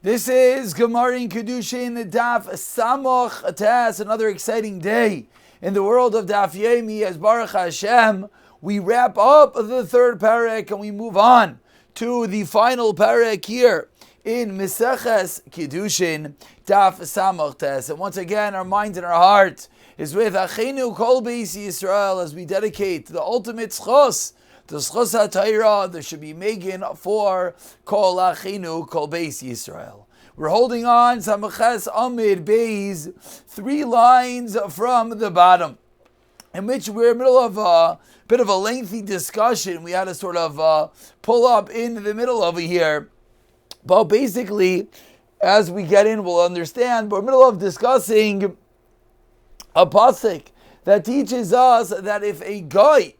This is Gemara in Kiddushin, Daf Samoch Tes, another exciting day in the world of Daf Yomi. As Baruch Hashem, we wrap up the third parak and we move on to the final parak here in Meseches Kiddushin, Daf Samoch Tes. And once again, our mind and our heart is with Achenu Kol Beis Yisrael as we dedicate the ultimate schos, the schos HaTorah. There should be Megan for Kol Achenu Kol Beis Yisrael. We're holding on Samaches Amid Beis, 3 lines from the bottom, in which we're in the middle of a bit of a lengthy discussion. We had to sort of pull up in the middle over here. But basically, as we get in, we'll understand. We're in the middle of discussing a pasuk that teaches us that if a guy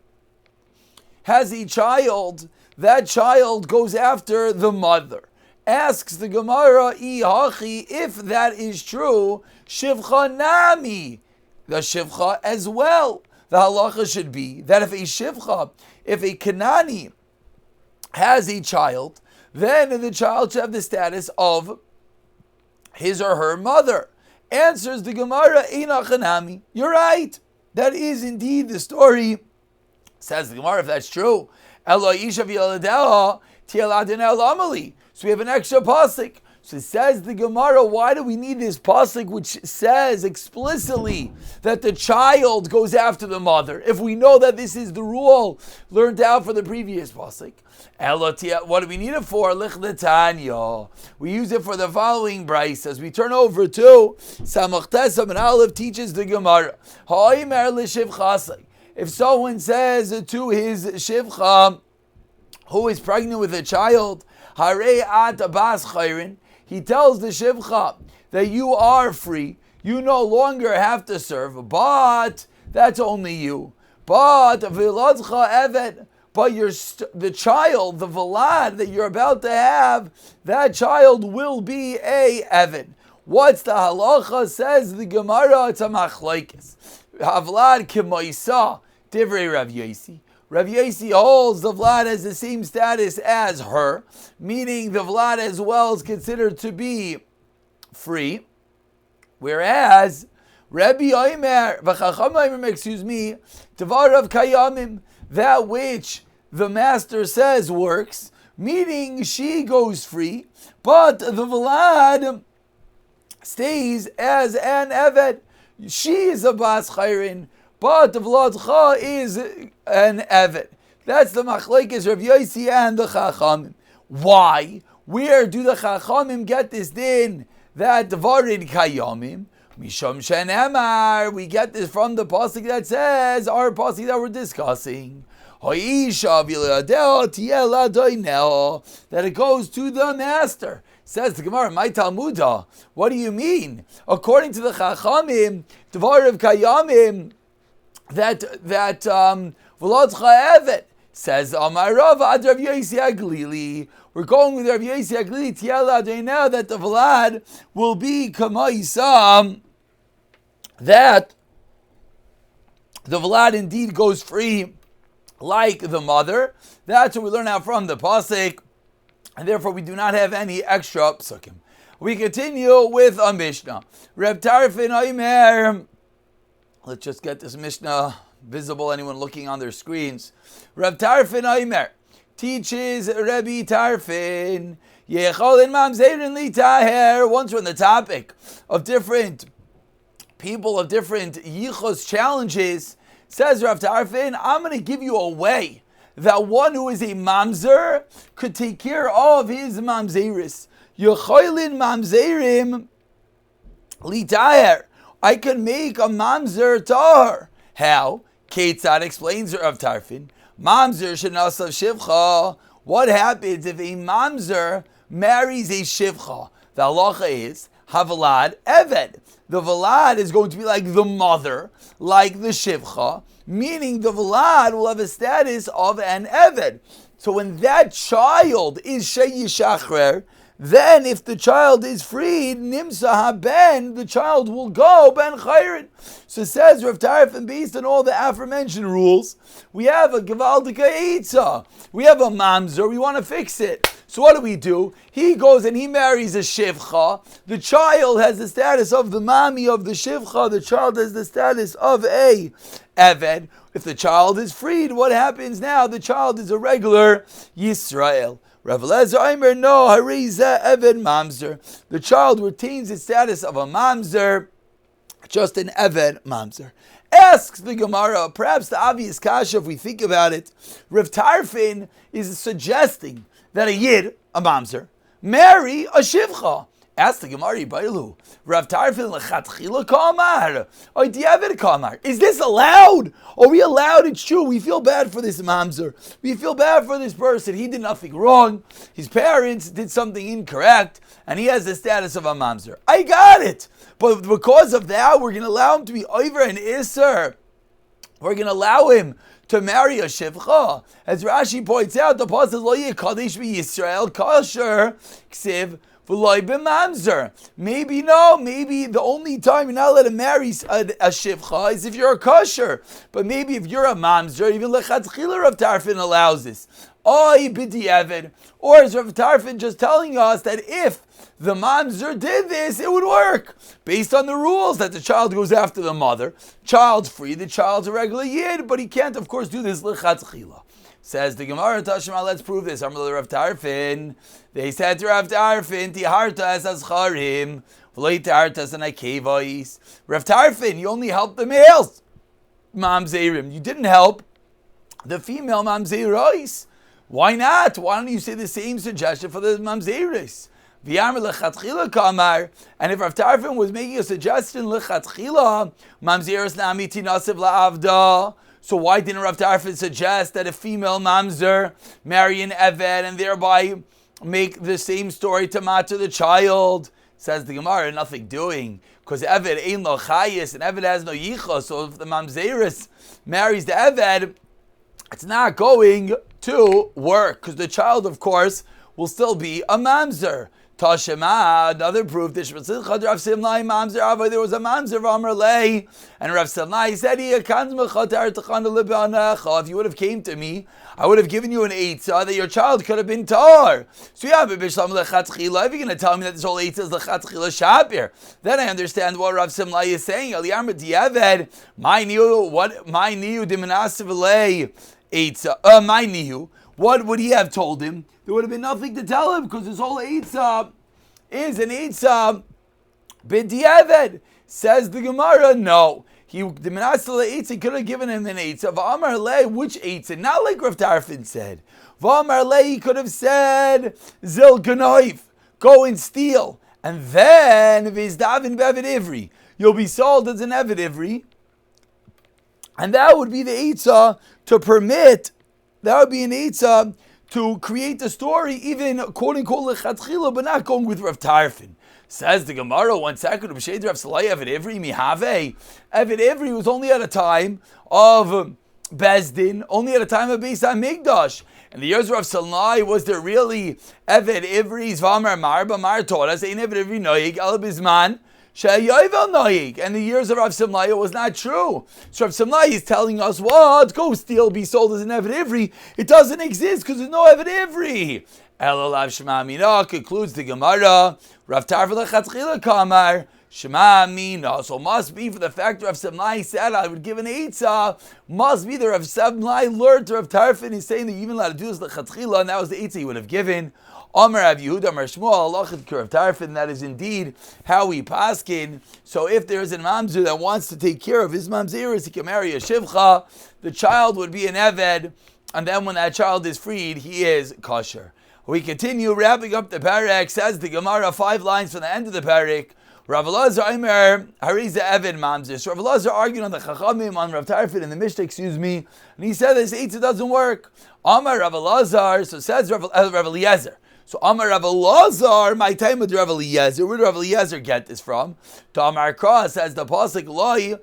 has a child, that child goes after the mother. Asks the Gemara, if that is true, shivcha nami, the shivcha as well. The halacha should be that if a shivcha, if a Kanani has a child, then the child should have the status of his or her mother. Answers the Gemara, Eina Chanami. You're right. That is indeed the story. Says the Gemara, if that's true, Elo Isha v'Yaladeha Ti'aladinel Amali. So we have an extra pasuk. So it says the Gemara, why do we need this pasuk which says explicitly that the child goes after the mother, if we know that this is the rule learned out for the previous pasuk? What do we need it for? Lichnetanya. We use it for the following brayse. As we turn over to Samach Tesam and Aleph teaches the Gemara, Ha'omer l'shivchasai. If someone says to his shivcha, who is pregnant with a child, Harei at abas chayrin, he tells the shivcha that you are free, you no longer have to serve, but that's only you. But v'ladcha evet, but the child, the velad that you're about to have, that child will be a evet. What's the halacha? Says the Gemara, it's a machlokes. Havlad k'moisa, divrei Rav Yosi. Rav Yosi holds the Vlad has the same status as her, meaning the Vlad as well is considered to be free. Whereas Rabbi Omer, Tavarav Kayamim, that which the master says works, meaning she goes free, but the Vlad stays as an Evet. She is a Bas Chayrin, but the Vladcha is an Evet. That's the machlekes Rav Yosi and the Chachamim. Why? Where do the Chachamim get this din that Dvarin Kayamim? Misham Shenemar. We get this from the pasuk that says, our pasuk that we're discussing, that it goes to the master. Says the Gemara, my Talmudah, what do you mean? According to the Chachamim, Dvarim Kayamim, that V'ladcha Evet, says Amar Rav Ad Rav Yosi Aglili. We're going with Rav Yosi Aglili Tiela now that the Vlad will be Kamaisam, that the Vlad indeed goes free like the mother. That's what we learn out from the pasuk, and therefore we do not have any extra psukim. We continue with a Mishnah. Reb Tarfin Omer. Let's just get this Mishnah visible, anyone looking on their screens. Reb Tarfin Omer teaches Rebbe Tarfin, Yecholin Mamzerin Li Taher. Once we're on the topic of different people, of different yichos challenges, says Reb Tarfin, I'm going to give you a way that one who is a mamzer could take care of his mamzeris. Yecholin Mamzerim Li Taher. I can make a mamzer tahar. How? Ketzad explains Rav Tarfin. Mamzer shenasav shivcha. What happens if a mamzer marries a shivcha? The halacha is havalad eved. The valad is going to be like the mother, like the shivcha, meaning the valad will have a status of an eved. So when that child is sheyishachrer, then if the child is freed, Nimsa haben, the child will go ben chayrin. So says Rav Tarfin, based on all the aforementioned rules, we have a Gevaldika Eitzah. We have a mamzer, we want to fix it. So what do? He goes and he marries a shivcha. The child has the status of the mommy of the shivcha. The child has the status of a eved. If the child is freed, what happens now? The child is a regular Yisrael. Rav Eliezer Aimer, no, hariza eved mamzer. The child retains its status of a mamzer, just an eved mamzer. Asks the Gemara, perhaps the obvious kasha if we think about it. Rav Tarfin is suggesting that a yid, a mamzer, marry a shivcha. Ask the Gemara, Bailu, Rav Tarfin lechatchila kamar, or diavad kamar. Is this allowed? Are we allowed? It's true. We feel bad for this mamzer. We feel bad for this person. He did nothing wrong. His parents did something incorrect, and he has the status of a mamzer. I got it. But because of that, we're going to allow him to be over an iser. We're going to allow him to marry a shivcha. As Rashi points out, the pasuk lo yikadesh b'Yisrael kosher ksiv v'loy b'mamzer. Maybe the only time you're not allowed to marry a shivcha is if you're a kosher. But maybe if you're a mamzer, even lechatchila Rav Tarfin allows this. Oy b'diavad. Or is Rav Tarfin just telling us that if the mamzer did this, it would work based on the rules that the child goes after the mother. Child's free, the child's a regular yid, but he can't, of course, do this lechatchila. Says the Gemara, Tashma, let's prove this. Amar Rav Tarfin. They said to Rav Tarfin, Tiharta as azcharim, v'loi tiharta as anakevais. Rav Tarfin, you only helped the males, mamzerim. You didn't help the female mamzerais. Why not? Why don't you say the same suggestion for the mamzeris? And if Rav Tarfin was making a suggestion, mamzeris na'amiti nasiv la'avda. So why didn't Rav Tarfin suggest that a female mamzer marry an eved and thereby make the same story to matter the child? Says the Gemara, nothing doing, because eved ain't lo chayis and eved has no yichos. So if the mamzeris marries the eved, it's not going to work, because the child, of course, will still be a mamzer. Tashema, another proof. There was a mamzer of Amar Lei, and Rav Silnai said, if you would have came to me, I would have given you an eitzah that your child could have been tar. So yeah, if you're going to tell me that this whole eitzah is lechatchila shapir, then I understand what Rav Silnai is saying. What would he have told him? There would have been nothing to tell him, because his whole eitzah is an eitzah b'diavad. Says the Gemara, no. He could have given him an eitzah. V'amar lei, which eitzah? Not like Rav Tarfin said. V'amar lei, he could have said, zil ganoif, go and steal. And then, v'izdaven b'evid ivri, you'll be sold as an evid ivri. And that would be the eitzah to permit, that would be an eitzah to create the story, even quoting kol lechatchila, but not going with Rav Tarfin. Says the Gemara, 1 second, B'sheder Rav Salai Evid Ivri mihave. Evid Ivri was only at a time of Bezdin, only at a time of Beis HaMikdash. In the years of Rav Salai, was there really Evid Ivri's Vamar Marba Mar taught us, Ein Evid Ivri Noyig, El Bizman, She'yovel Noyig. And the years of Rav Simlai, it was not true. So Rav Simlai is telling us, what? Go steal, be sold as an Evid Ivri. It doesn't exist because there's no Evid Ivri. Elolav Shema Mina concludes the Gemara. Rav Tarfin lechatchila kamar Shema Mina. So must be for the fact Rav Simlai said I would give an eitzah. Must be that Rav Simlai learned to Rav Tarfin. He's saying that you even allowed to do this lechatchila, and that was the eitzah he would have given. Amar Rav Yehuda Amar Shmuel Halachat Rav Tarfin. That is indeed how we paskin. So if there is a mamzer that wants to take care of his mamzeris, he can marry a shivcha. The child would be an eved, and then when that child is freed, he is kosher. We continue wrapping up the parak. Says the Gemara, 5 lines from the end of the parak. Rav Elazar Aimer Hariza Eved Mamzer. So Rav Elazar argued on the Chachamim on Rav Tarfin in the Mishnah, and he said this eitzah doesn't work. Amar Rav Elazar. So says Rav Eliezer. So Amar Rav Elazar, my time with Rav Eliezer. Where did Rav Eliezer get this from? To Amar Kra says the pasuk Loi.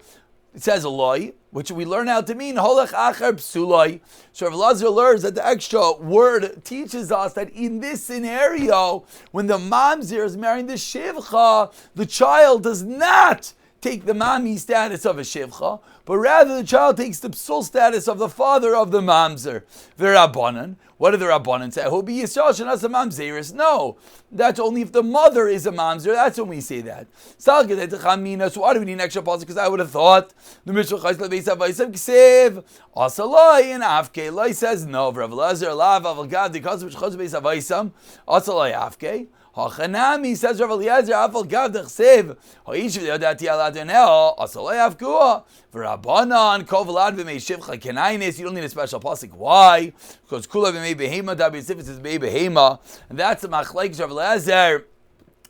It says Loi, which we learn out to mean Holach Achar Psuloi. So Rav Elazar learns that the extra word teaches us that in this scenario, when the mamzer is marrying the shivcha, the child does not take the mami status of a shivcha, but rather the child takes the psul status of the father of the mamzer. V'Rabbanan. What did the Rabbanan say? Who be Yisrael shenas a mamzeris? No, that's only if the mother is a mamzer. That's when we say that. So why do we need an extra pasuk? Because I would have thought the Mishnah Chayis lebeis avaisam ksev asalai and afke. Loi says no. Rav Elazar lav avagav because of Chayis lebeis avaisam asalai afke. Hachanami says Rav Eliezer afal gav dechsev ha'ishu yadati aladoneo asalei afkua v'Rabbanan kol v'lad b'mei shivcha kenainis. You don't need a special pasuk. Why? Because kula b'mei behema dabi sifis is b'mei behema, and that's the machlekes Rav Eliezer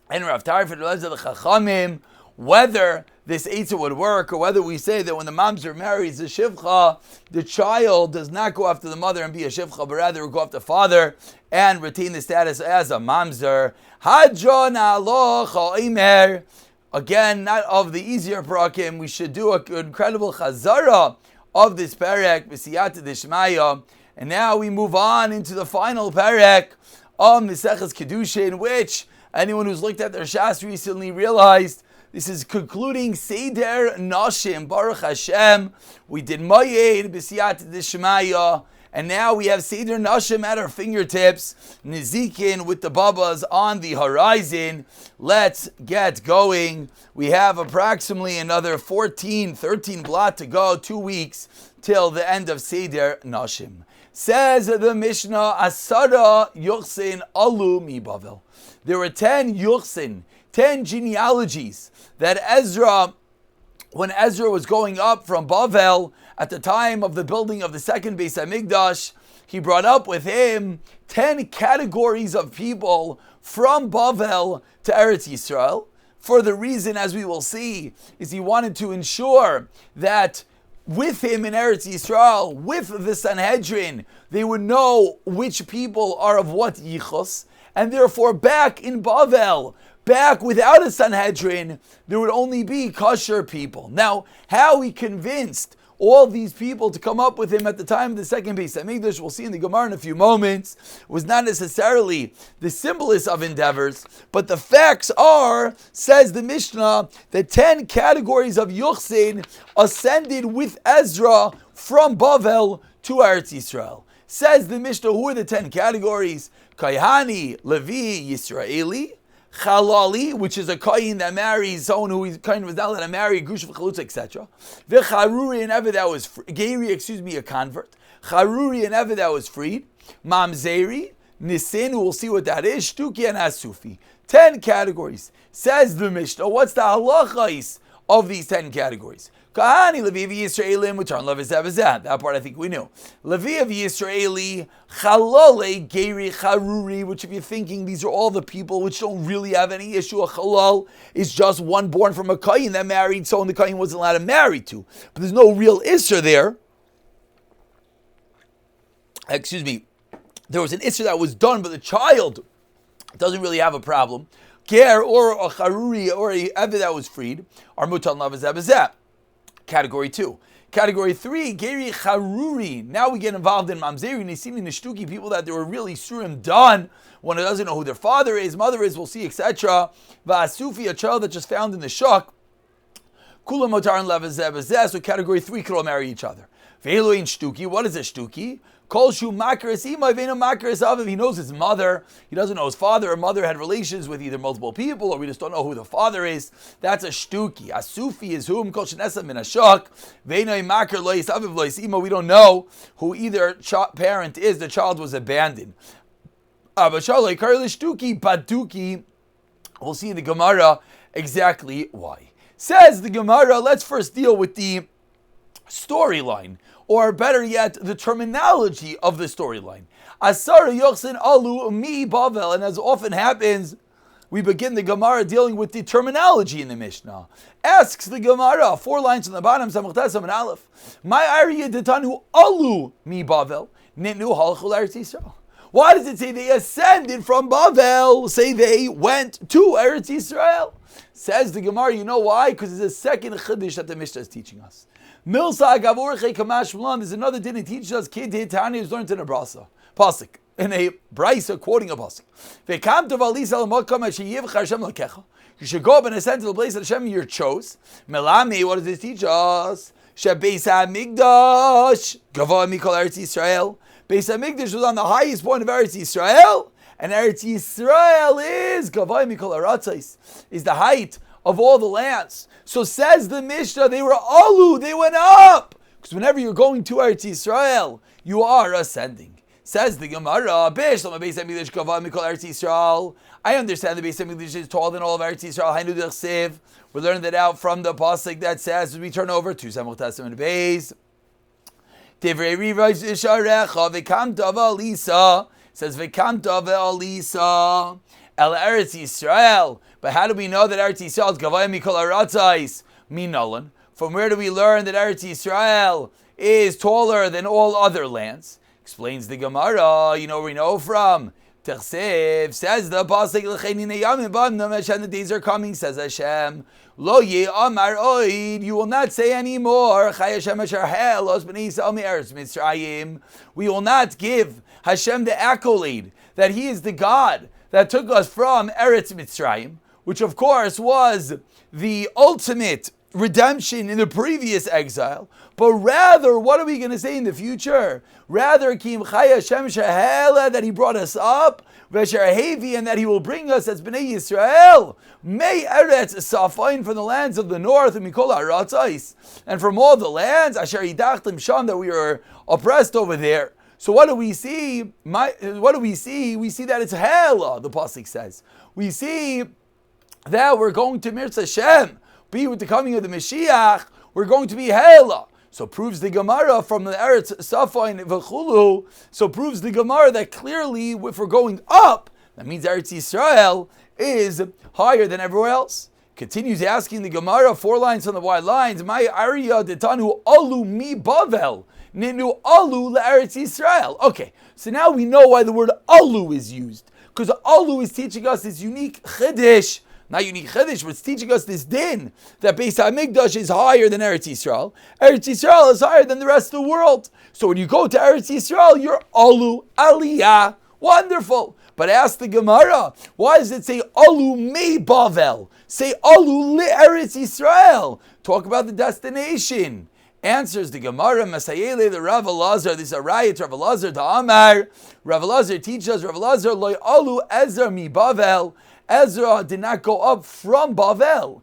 and Rav Tarif and Rav Eliezer the Chachamim, whether this eitzah would work, or whether we say that when the mamzer marries the shivcha, the child does not go after the mother and be a shivcha, but rather go after the father and retain the status as a mamzer. Hadron aloch ha'omer. Again, not of the easier parakim. We should do an incredible chazara of this perek, b'siyata d'shmaya. And now we move on into the final perek of Maseches Kiddushin, which anyone who's looked at their Shas recently realized this is concluding Seder Nashim, Baruch Hashem. We did Mayed, B'siyata D'Shemaya, and now we have Seder Nashim at our fingertips, Nizikin with the Babas on the horizon. Let's get going. We have approximately another 13 blot to go, 2 weeks till the end of Seder Nashim. Says the Mishnah, Asara Yuchsin Alu Mi Bavel. There were 10 Yuchsin, 10 genealogies that Ezra, when Ezra was going up from Bavel at the time of the building of the second Beis HaMikdash, he brought up with him 10 categories of people from Bavel to Eretz Yisrael. For the reason, as we will see, is he wanted to ensure that with him in Eretz Yisrael, with the Sanhedrin, they would know which people are of what yichus, and therefore back in Bavel, back without a Sanhedrin, there would only be kosher people. Now, how he convinced all these people to come up with him at the time of the second Beis HaMikdash, we'll see in the Gemara in a few moments, was not necessarily the simplest of endeavors, but the facts are, says the Mishnah, that 10 categories of Yuchsin ascended with Ezra from Bavel to Eretz Yisrael. Says the Mishnah, who are the 10 categories? Kayhani, Levi, Yisraeli, Chalali, which is a kohen that marries someone who is kohen was not allowed to marry, Grush v'chalutz, etc. V'charuri, and ever that was Geri, a convert. Charuri, and ever that was freed. Mamzeri, Nisin, we'll see what that is. Shtuki and Asufi. 10 categories. Says the Mishnah, what's the halachais of these 10 categories? Kahani, Levi Yisraelim, which are Levi Zavazat. That part I think we knew. Levi of Yisraeli, Chalale, Geri, Charuri, which if you're thinking these are all the people which don't really have any issue. A Chalal is just one born from a Kayin that married someone the Kayin wasn't allowed to marry to. But there's no real Isser there. Excuse me. There was an Isser that was done, but the child doesn't really have a problem. Ger or a Charuri or a Eved that was freed are Mutan Lavazabazat. Category 2. Category 3, Geri Charuri. Now we get involved in Mamzeri, Nisini, Nishtuki, people that they were really Surim done, one who doesn't know who their father is, mother is, we'll see, etc. Va'asufi, a child that just found in the shuk. Kula Motar and Levazebazeh, so category 3 could all marry each other. Ve'eloin Shtuki, what is a Shtuki? Kol Shu Makaris Ima, Ve'ena Makaris Aviv, he knows his mother, he doesn't know his father or mother had relations with either multiple people, or we just don't know who the father is. That's a Shtuki. A Sufi is whom? Kol Shenesa Min Ashok, Ve'ena Makar Lois Aviv Lois Ima, we don't know who either parent is, the child was abandoned. Abashalai Karli Shtuki, Baduki, we'll see in the Gemara exactly why. Says the Gemara, let's first deal with the storyline, or better yet, the terminology of the storyline. Asara Yochsin Alu Mi Bavel, and as often happens, we begin the Gemara dealing with the terminology in the Mishnah. Asks the Gemara, 4 lines on the bottom, Samach Tesam and Aleph, My Arya Detanu Alu Mi Bavel, Nitnu Halchul Eretz Yisrael. Why does it say they ascended from Bavel? Say they went to Eretz Yisrael. Says the Gemara, you know why? Because it's a second Chiddush that the Mishnah is teaching us. Milsa Gavorche Kamash Mlan, there's another din it teaches us, Kid Tani is learned in a brasa. Pasuk. In a brisa quoting a pasuk. Vekam to Valis al Makam Sheyivcha Hashem Lakecha. You should go up and ascend to the place that Hashem you chose. Melami, what does this teach us? Shebeis HaMikdash Gavoa Mikol Eretz Yisrael. Beis Hamikdash was on the highest point of Eretz Yisrael, and Eretz Yisrael is Gavai Mikol Aratzos, is the height of all the lands. So says the Mishnah, they were alu, they went up. Because whenever you're going to Eretz Yisrael, you are ascending. Says the Gemara, I understand the Beis Hamikdash is taller than all of Eretz Yisrael. We learned that out from the pasuk that says, as we turn over to Samach Testament Beis, Divrei Rivash Isharecha V'kamta V'alisa, says V'kamta V'alisa El Eretz Yisrael. But how do we know that Eretz Yisrael is Gavaya Mikol Aratzos? Minolan. From where do we learn that Eretz Yisrael is taller than all other lands? Explains the Gemara. You know where we know from. Tersev says the pasuk L'cheinine Yamim B'Amnam Hashem, the days are coming, says Hashem. Lo ye Amar Oid, you will not say anymore. Chay Hashem Asher Helos B'nei Yisrael Me'eretz Mitzrayim. We will not give Hashem the accolade that He is the God that took us from Eretz Mitzrayim, which of course was the ultimate redemption in the previous exile. But rather, what are we going to say in the future? Rather, Kim Chay Hashem Shehela, that He brought us up, Vesher Hevi, and that He will bring us as Bnei Yisrael, May Eretz Safain, from the lands of the north, and Mikol Aratzos, and from all the lands, Asher Yidachtim Sham, that we are oppressed over there. So what do we see? We see that it's Hela, the pasuk says. We see that we're going to Mirz Hashem, be with the coming of the Mashiach, we're going to be Hela. So proves the Gemara from the Eretz Safain V'chulu. So proves the Gemara that clearly, if we're going up, that means Eretz Yisrael is higher than everywhere else. Continues asking the Gemara, 4 lines from the wide lines. My Arya detanu alu mi Bavel ninu alu le'Eretz Yisrael. Okay, so now we know why the word alu is used, because alu is teaching us this unique chiddush. Not unique chiddush, but it's teaching us this din that Beis Hamikdash is higher than Eretz Yisrael. Eretz Yisrael is higher than the rest of the world. So when you go to Eretz Yisrael, you're alu aliyah. Wonderful. But ask the Gemara, why does it say alu me Bavel? Say alu li Eretz Yisrael. Talk about the destination. Answers the Gemara, Masayele, the Rav Elazar. This is a riot, Rav Elazar to Amar. Rav Elazar teaches us, Rav Elazar, loy alu Ezra mi Bavel. Ezra did not go up from Bavel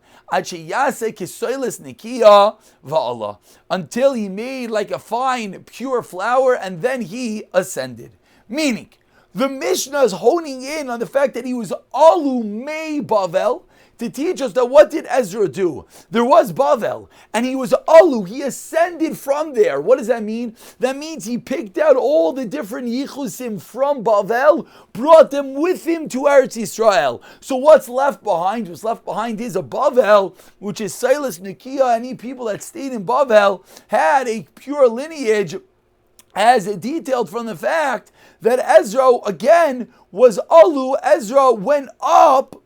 until he made like a fine, pure flour, and then he ascended. Meaning, the Mishnah is honing in on the fact that he was alu mei Bavel, to teach us that what did Ezra do? There was Bavel, and he was alu, he ascended from there. What does that mean? That means he picked out all the different yichusim from Bavel, brought them with him to Eretz Yisrael. So what's left behind? What's left behind is a Bavel, which is Silas, Nikia. Any people that stayed in Bavel had a pure lineage, as detailed from the fact that Ezra, again, was alu. Ezra went up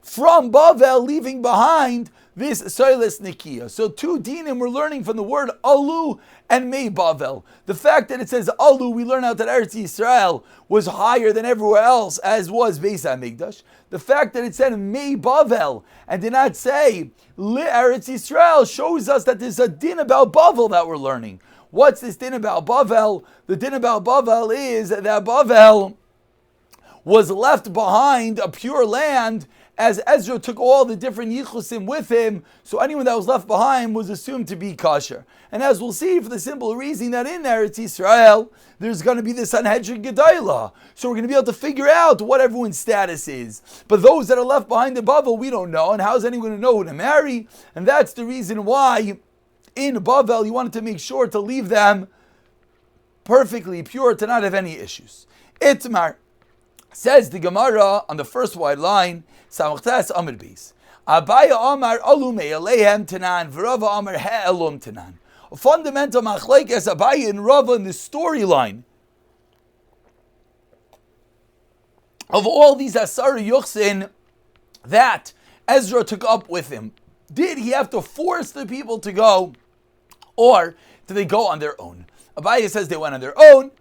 from Bavel, leaving behind this Silas Nikia. So 2 dinim we're learning from the word alu and mei Bavel. The fact that it says alu, we learn out that Eretz Yisrael was higher than everywhere else, as was Beis Hamikdash. The fact that it said mei Bavel and did not say li Eretz Yisrael shows us that there's a din about Bavel that we're learning. What's this din about Bavel? The din about Bavel is that Bavel was left behind a pure land, as Ezra took all the different yichusim with him, so anyone that was left behind was assumed to be kosher. And as we'll see, for the simple reason that in Eretz Yisrael, there's going to be the Sanhedrin Gedalah. So we're going to be able to figure out what everyone's status is. But those that are left behind in Bavel, we don't know. And how's anyone going to know who to marry? And that's the reason why in Bavel, you wanted to make sure to leave them perfectly pure, to not have any issues. Itmar. Says the Gemara on the first wide line, Samachtas Amr Beis. Abaya Amar Alume Alehem Tanan, Vrava Amar He'elum Tanan. A fundamental machlek as Abaya and Rava in the storyline of all these Asara Yuchsin that Ezra took up with him. Did he have to force the people to go, or did they go on their own? Abaya says they went on their own.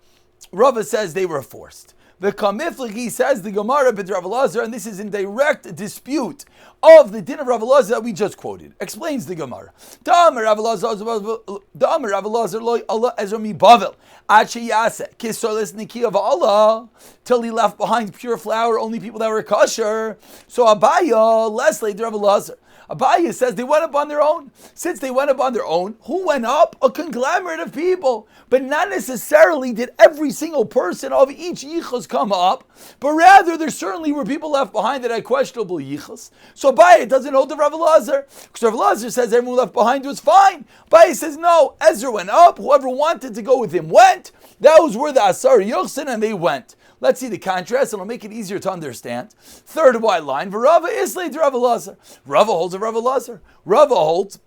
Rava says they were forced. The Kamifliki says the Gemara b'd Rav Elazar, and this is in direct dispute of the din of Rav Elazar that we just quoted. Explains the Gemara. Da'amar Rav Elazar lo Allah Ezra mi Bavel ad sheyaseh kisolis nikiya v'Allah, till he left behind pure flour, only people that were kosher. So Abaya less late Rav Elazar. Abaya says they went up on their own. Since they went up on their own, who went up? A conglomerate of people. But not necessarily did every single person of each yichus come up, but rather there certainly were people left behind that had questionable yichus. So Abaya doesn't hold the Rav Elazar, because Rav Elazar says everyone left behind was fine. Abaya says no, Ezra went up, whoever wanted to go with him went. Those were the Asar Yochsin, and they went. Let's see the contrast, and it'll make it easier to understand. Third white line, Rava Islay to Rav Elazar. Rava holds a Rav Elazar. Rava holds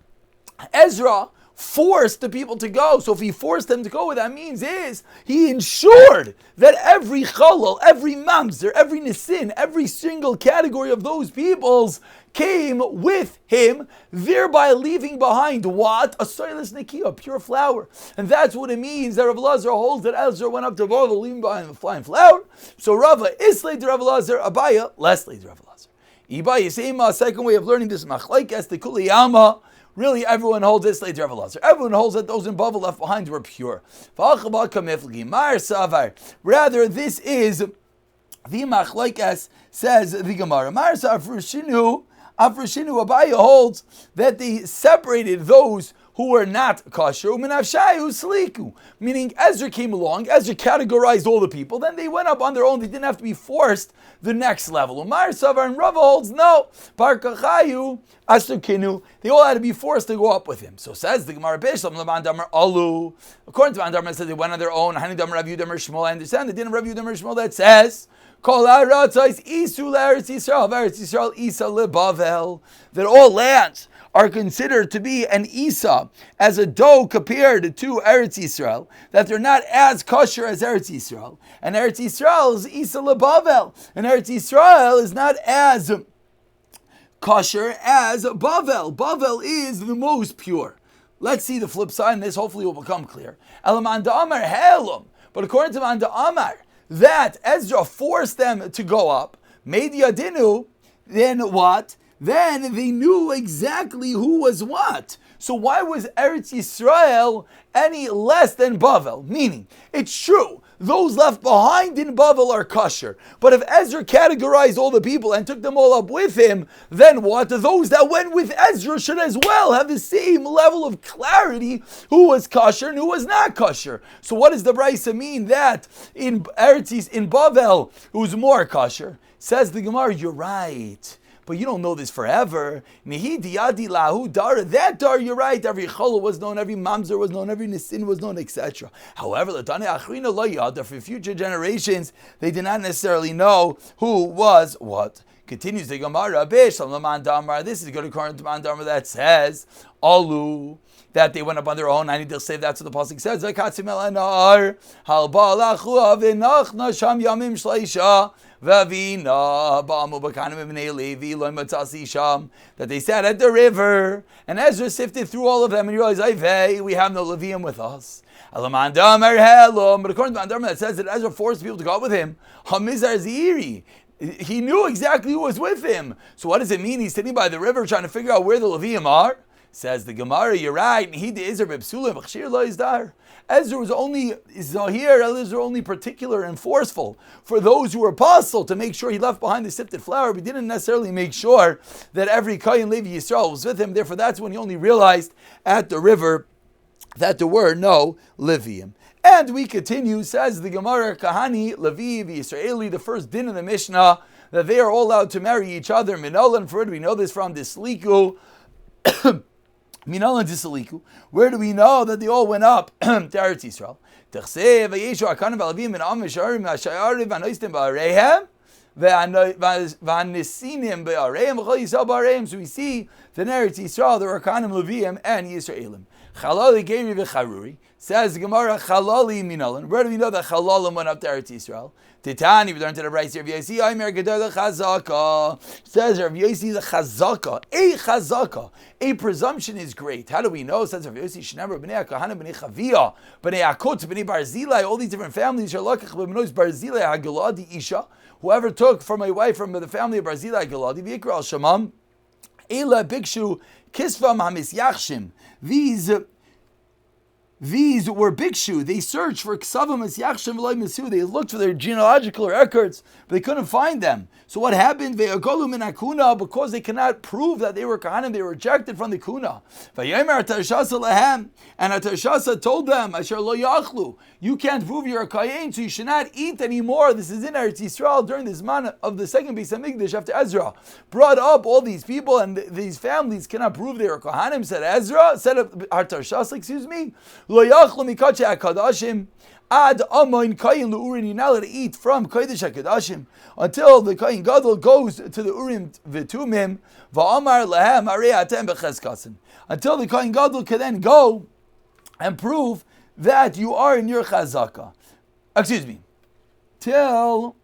Ezra forced the people to go. So if he forced them to go, what that means is he ensured that every chalal, every mamzer, every nisin, every single category of those peoples came with him, thereby leaving behind what? A soilus nikia, pure flour. And that's what it means that Rav Elazar holds that Ezra went up to Rava, leaving behind the flying flour. So Rava is laid to Rav Elazar, Abaya less laid to Rav Elazar. Iba Yisema, second way of learning this machlaik as the kuliyama. Really, everyone holds this later Rav Elazar. Everyone holds that those in Bavel left behind were pure. Rather, this is the machlaikas, says the Gemara. Afrishinu Abaya holds that they separated those who were not kosher, meaning Ezra came along, Ezra categorized all the people, then they went up on their own, they didn't have to be forced the next level. Umar Savar and Rava holds, no, Parkachayu, Asukinu, they all had to be forced to go up with him. So says the Gemara, according to Bandamar, it says they went on their own, Hanidam Rav Yudam Shmuel, I understand, they didn't Rav Yudam Shmuel that says, that all lands are considered to be an Isa, as a dough compared to Eretz Yisrael, that they're not as kosher as Eretz Yisrael. And Eretz Yisrael is Isa leBavel. And Eretz Yisrael is not as kosher as Bavel. Bavel is the most pure. Let's see the flip side, and this hopefully will become clear. Elaman da'amar helum. But according to Man da'amar, that Ezra forced them to go up, made yadinu, then what? Then they knew exactly who was what. So why was Eretz Yisrael any less than Bavel? Meaning, it's true, those left behind in Bavel are kosher. But if Ezra categorized all the people and took them all up with him, then what? Those that went with Ezra should as well have the same level of clarity who was kosher and who was not kosher. So what does the Brisa mean that in Eretz, in Bavel, who's more kosher? Says the Gemara, you're right. But you don't know this forever. That dar, you're right. Every challah was known, every mamzer was known, every nisin was known, etc. However, for future generations, they did not necessarily know who was what. Continues the Gemara. This is good according to Man Damar that says, Alu, that they went up on their own. I need to say that's what the pasuk says. That they sat at the river, and Ezra sifted through all of them and realized, we have no Levium with us. But according to Mandamar, that says that Ezra forced people to go out with him. He knew exactly who was with him. So what does it mean? He's sitting by the river trying to figure out where the Levium are? Says the Gemara, you're right. Ezra was only Zahir, Ezra only particular and forceful for those who were apostle to make sure he left behind the sifted flour, but didn't necessarily make sure that every Kayin Levi Yisrael was with him. Therefore, that's when he only realized at the river that there were no Levium. And we continue, says the Gemara, Kahani, Levi, Yisraeli, the first din in the Mishnah, that they are all allowed to marry each other. Minolan, for it, we know this from this Liku. Minal and Disaliku. Where do we know that they all went up to Eretz Yisrael? v'anisinim be'areim v'chol Yisrael b'areim. So we see that in Eretz Yisrael there were Kohanim, Leviim, and Yisraelim. Chalali Geri v'charuri. Says the Gemara, Chalali minalan. Where do we know that Chalalim went up to Eretz Yisrael? Titani, we learned to the right here. Rav Yosi, Aimer Gedol Chazaka. Says Rav Yosi, the Chazaka. A Chazaka. A presumption is great. How do we know? Says Rav Yosi, Shnemer, B'nei HaKohanim, B'nei Chavia, B'nei Akut, B'nei Barzilai, all these different families, Shalakach, B'nei Barzilai, Hagaladi Isha. Whoever took from a wife from the family of Barzilai, Galadi, V'yikra al Shamam, Ela Bikshu, Kisvam Hamis Yachshim. These were Bikshu. They searched for Ksavam as Yachshem V'loi Mesu. They looked for their genealogical records, but they couldn't find them. So what happened? Ve'agolu min hakuna, because they cannot prove that they were Kohanim, they were rejected from the Kuna. Vayomer Tarshasa lahem, and Tarshasa told them, Asher lo yachlu, you can't prove you're a Kayin, so you should not eat anymore. This is in Eretz Yisrael during this man of the second Beis Hamikdash after Ezra brought up all these people, and these families cannot prove they were Kohanim. Said Ezra, said Tarshasa, excuse me, lo yachlu mikache hakadashim. Ad amoin kayin l'urin, you're not allowed to eat from kodesh hakadashim until the kayin gadol goes to the urim v'tumim va'amar lahem arei atem b'cheskasim, until the kayin gadol can then go and prove that you are in your chazaka. Excuse me. Till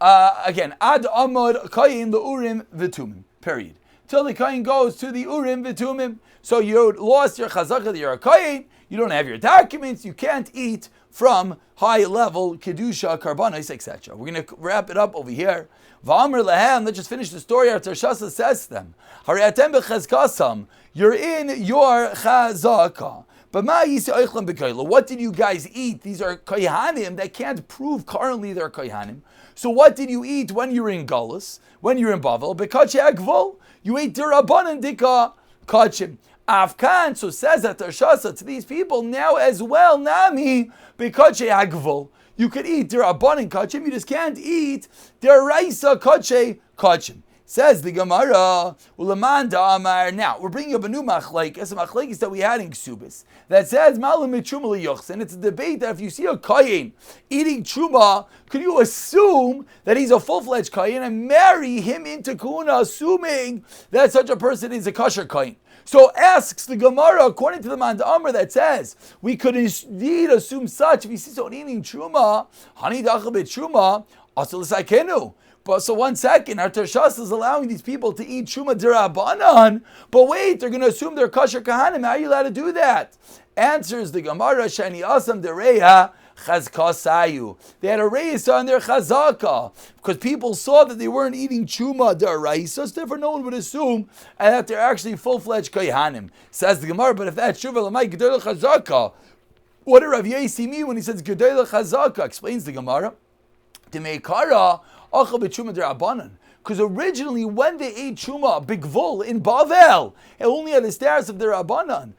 again, ad amod kayin l'urim v'tumim. Period. Till the Kayin goes to the Urim V'tumim. So you lost your chazakah that you're a Kayin, you don't have your documents, you can't eat from high-level Kedusha, Karbanos, etc. We're going to wrap it up over here. V'amr lehem, let's just finish the story. Our Tarshasa says to them, Hariatem b'chazkasam, you're in your chazakah. But what did you guys eat? These are kohanim that can't prove currently they're kohanim. So what did you eat when you were in Galus, when you were in Bavel? Bekache agvol, you ate dirabanan dika kachim. Afkan, so says that Tarshasa to these people now as well. Nami bekache agvol. You could eat dirabanan kachim. You just can't eat deraisa kache kachim. Says the Gemara, Ulaman Da'amar. Now, we're bringing up a new machlekes, a machlekes that we had in Ksubis, that says, Malam Mitruma Liyochsen. It's a debate that if you see a Kayin eating Truma, could you assume that he's a full-fledged Kayin and marry him into Kuna, assuming that such a person is a kosher Kayin? So asks the Gemara, according to the Man Da'amar, that says, we could indeed assume such, if you see someone eating Truma, Hani Dachal Bet Truma, Asal Saikenu. But so one second, our Tarshas is allowing these people to eat Shuma Dirabanan, but wait, they're going to assume they're kosher kahanim. How are you allowed to do that? Answers the Gemara, Shani Asam Dereya Chazkasayu. They had a reisa on their chazaka, because people saw that they weren't eating Shuma Deraisa, so therefore no one would assume that they're actually full-fledged kahanim. Says the Gemara, but if that's Shuva Lamai Gedol Chazaka, what did Rav Yosi mean when he says Gedol Chazaka? Explains the Gemara. Demeikara because originally when they ate Truma Bigvul in Bavel, it only had the status of the Rabbanan.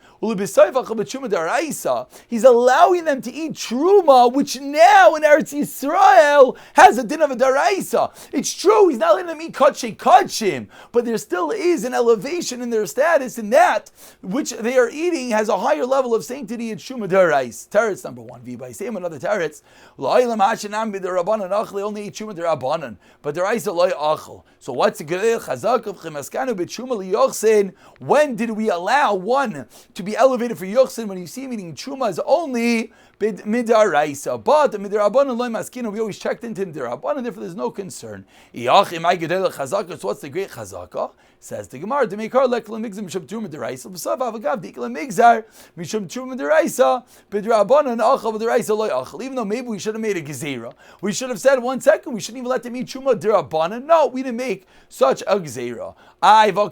He's allowing them to eat Truma, which now in Eretz Yisrael has a din of a Daraisa. It's true, he's not letting them eat Kachim, but there still is an elevation in their status in that which they are eating has a higher level of sanctity in Truma Darais. Teretz number one. By same another Teretz, they only eat Truma Darabanan, but Daraisa loy achel. So what's the Gedel Chazak of Chemaskanu b'Truma liyochsin? When did we allow one to be elevated for yochsin when you see him eating Truma is only midaraisa? But the midarabanan loy maskinu, we always checked into midarabanan, therefore there's no concern. Iyachim ay Gedel Chazaka. So what's the great Chazaka? Says the Gemara, Demeikar lek lemigzar mishum Truma deraisa. B'sav avagav dik lemigzar mishum Truma deraisa b'darabanan achal b'deraisa loy achal. Even though maybe we should have made a gezerah, we should have said 1 second, we shouldn't even let them eat Truma derabanan. No, we didn't make such a gezerah. From the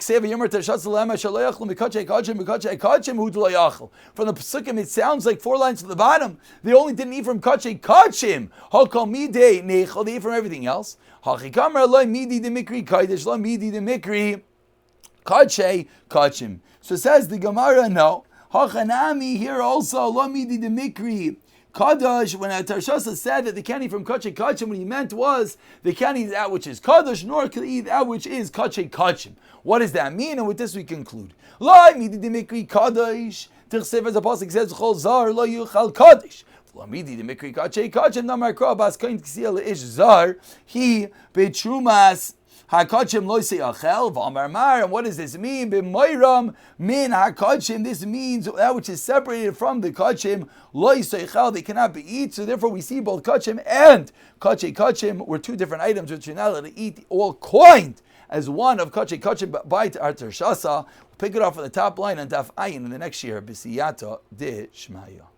Pesukim, it sounds like 4 lines to the bottom. They only didn't eat from kachei kachim. They ate from everything else. So says the Gemara, no. Hachanami here also, lo midi de mikri. Kadosh, when Tarshasa said that they can't eat from kachei kachim, what he meant was they can't eat that which is kadosh, nor can eat that which is kachei kachim. What does that mean? And with this we conclude. Lo midi de mikri kadosh. Tichsev, as the pasuk says, Chol zar lo yuchal kodesh. V'lamidi the mikri kachay kachem namar kro bas koin ksiel ish zar he betrumas hakachem lo seyachel v'amar mar. And what does this mean? B'moiram min hakachem. This means that which is separated from the kachem lo seyachel. They cannot be eaten. So therefore, we see both kachem and kachem were two different items which you're not allowed to eat, all coined as one of kachem by Arter Shasa. Pick it off on the top line on Daf Ayin in the next year. B'siyata de Shmaya.